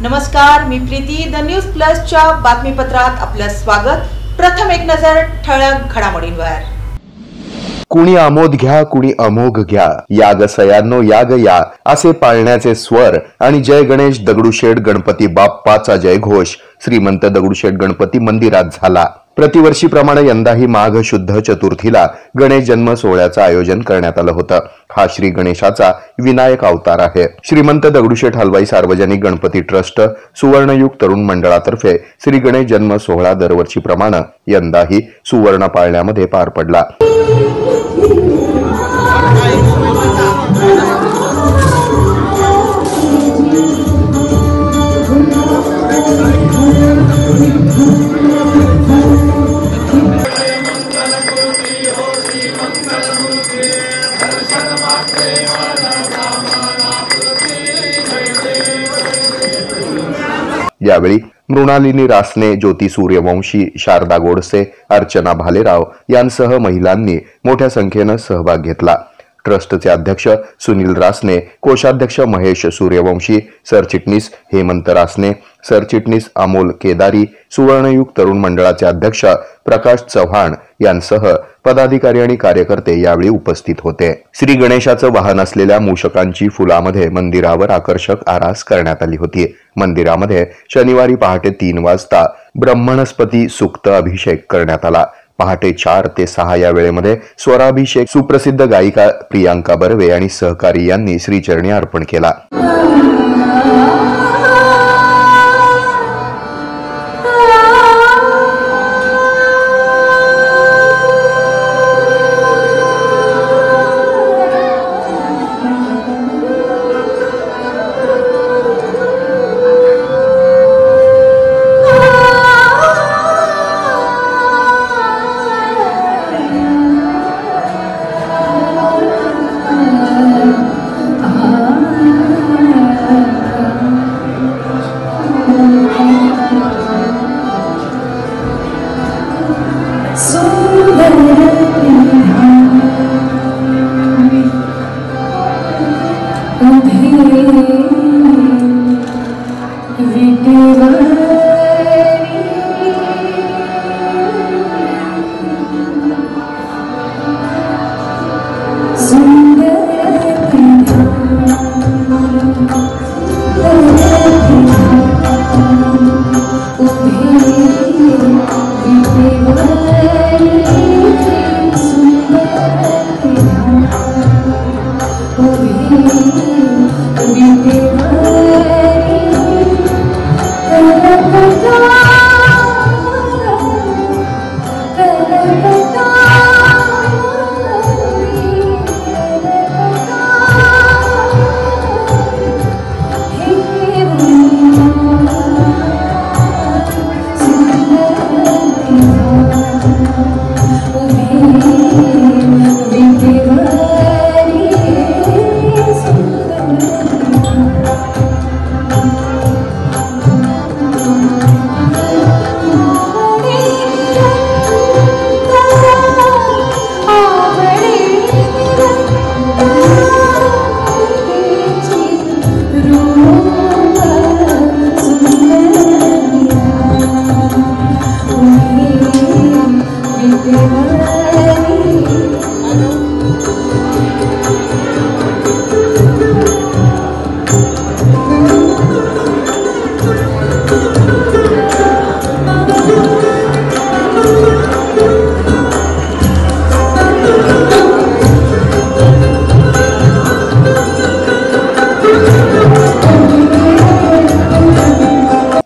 नमस्कार, मी Preeti. The news प्लसच्या बातमीपत्रात आपलं स्वागत. प्रथम एक नजर ठळक घडामोडींवर. कुणी आमोद घ्या, कुणी अमोघ घ्या, याग सयांनो याग या, असे पाळण्याचे स्वर आणि जय गणेश दगडूशेठ गणपती बाप्पाचा जयघोष श्रीमंत दगडूशेठ गणपती मंदिरात झाला. प्रतिवर्षीप्रमाणे यंदाही माघ शुद्ध चतुर्थीला गणेश जन्म सोहळ्याचं आयोजन करण्यात आलं होतं. हा श्री गणेशाचा विनायक अवतार आहे. श्रीमंत दगडूशेठ हलवाई सार्वजनिक गणपती ट्रस्ट सुवर्णयुग तरुण मंडळातर्फे श्री गणेश जन्म सोहळा दरवर्षीप्रमाणे यंदाही सुवर्ण पाळण्यामध्ये पार पडला. यावेळी मृणालिनी रासने, ज्योती सूर्यवंशी, शारदा गोडसे, अर्चना भालेराव यांसह महिलांनी मोठ्या संख्येने सहभाग घेतला. ट्रस्टचे अध्यक्ष सुनील रासने, कोषाध्यक्ष महेश सूर्यवंशी, सरचिटणीस हेमंत रासने, सरचिटणीस अमोल केदारी, सुवर्णयुग तरुण मंडळाचे अध्यक्ष प्रकाश चव्हाण यांसह पदाधिकारी आणि कार्यकर्ते यावेळी उपस्थित होते. श्री गणेशाचं वाहन असलेल्या मूषकांची फुलामध्ये मंदिरावर आकर्षक आरास करण्यात आली होती. मंदिरामध्ये शनिवारी पहाटे 3 वाजता ब्रह्मणस्पती सूक्त अभिषेक करण्यात आला. पहाटे 4 ते 6 या वेळेमध्ये स्वराभिषेक सुप्रसिद्ध गायिका प्रियांका बर्वे आणि सहकारी यांनी श्रीचरणी अर्पण केला.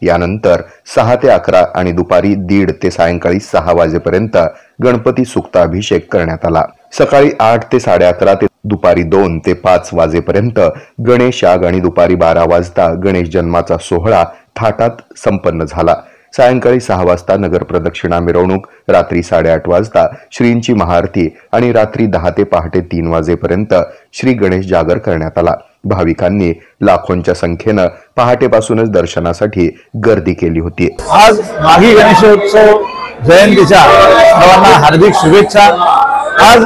यानंतर 6 ते 11 आणि दुपारी 1:30 ते सायंकाळी 6 वाजेपर्यंत गणपती सुक्ताभिषेक करण्यात आला. सकाळी 8 ते 11:30 ते दुपारी 2 ते 5 वाजेपर्यंत गणेश याग आणि दुपारी 12 वाजता गणेश जन्माचा सोहळा थाटात संपन्न झाला. सायंकाळी 6 वाजता नगर प्रदक्षिणा मिरवणूक, रात्री 8:30 वाजता श्रींची महाआरती आणि रात्री 10 ते पहाटे 3 वाजेपर्यंत श्री गणेश जागर करण्यात आला. भाविकांनी लाखोंच्या संख्येनं पहाटेपासूनच दर्शनासाठी गर्दी केली होती. आज माघी गणेशोत्सव जयंतीच्या सर्वांना हार्दिक शुभेच्छा. आज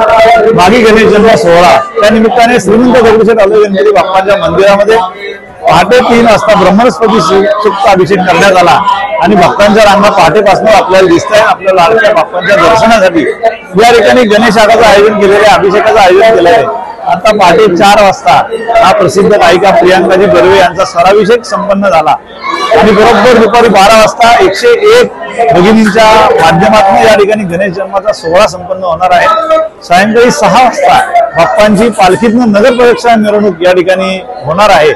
माघी गणेश जन्म सोहळा त्या निमित्ताने श्रीमंत दगडूशेठ हलवाई गणपती बाप्पांच्या मंदिरामध्ये पहाटे 3 वाजता ब्रह्मस्पती सूक्त अभिषेक करण्यात आला आणि भक्तांच्या रांगा पहाटेपासून आपल्याला दिसत आहे। आपल्या लाडक्या बाप्पांच्या दर्शनासाठी या ठिकाणी गणेश यागाचं आयोजन केलेले आहे, अभिषेकाचं आयोजन केलं आहे। आता पहाटे 4 वाजता हा प्रसिद्ध गायिका प्रियांकाजी बर्वे यांचा स्वराभिषेक संपन्न झाला आणि बरोबर दुपारी 12 वाजता 101 भगिनींच्या माध्यमातून या ठिकाणी गणेश जन्माचा सोहळा संपन्न होणार आहे। सायंकाळी 6 वाजता बाप्पांची पालखीतून नगर प्रदक्षिणा मिरवणूक या ठिकाणी होणार आहे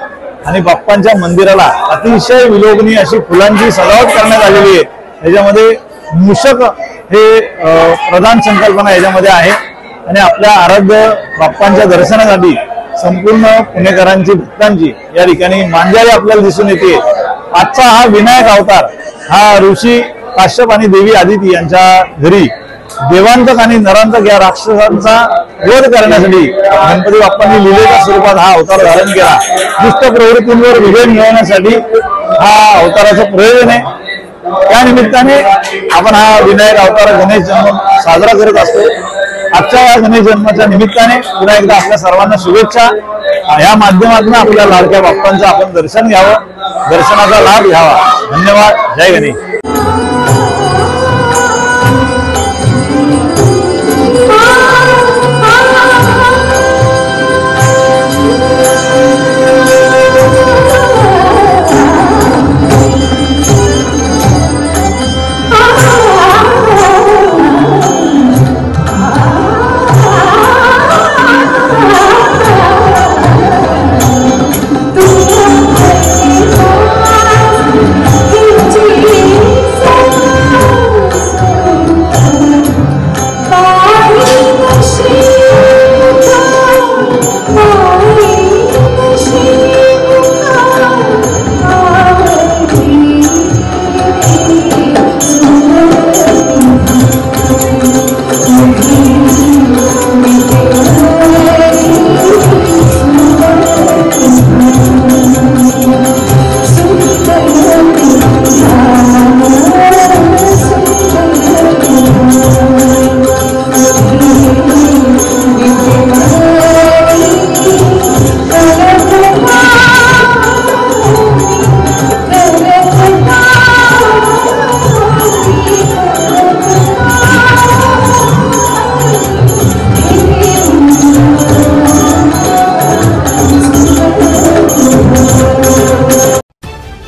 आणि बाप्पांच्या मंदिराला अतिशय विलोभनीय अशी फुलांची सजावट करण्यात आलेली आहे। याच्यामध्ये मूषक हे प्रधान संकल्पना याच्यामध्ये आहे आणि आपल्या आराध्य बाप्पांच्या दर्शनासाठी संपूर्ण पुणेकरांची भक्तांची या ठिकाणी मांदियाळी आपल्याला दिसून येते। आजचा हा विनायक अवतार हा ऋषी काश्यप आणि देवी आदिती यांच्या घरी देवांतक आणि नरांतक या राक्षसांचा वध करण्यासाठी गणपती बाप्पांनी लीलेच्या स्वरूपात हा अवतार धारण केला। दुष्ट प्रवृत्तींवर विजय मिळवण्यासाठी हा अवताराचं प्रयोजन आहे। त्या निमित्ताने आपण हा विनायक अवतार गणेश जन्म साजरा करत असतो। आजच्या या गणेश जन्माच्या निमित्ताने पुन्हा एकदा आपल्या सर्वांना शुभेच्छा। या माध्यमातून आपल्या लाडक्या बाप्पांचं आपण दर्शन घ्यावं, दर्शनाचा लाभ घ्यावा। धन्यवाद। जय गणेश।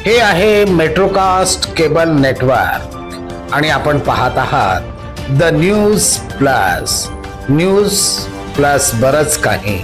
हे आहे मेट्रोकास्ट केबल नेटवर्क आणि आपण पाहत आहात द न्यूज प्लस बरच काही।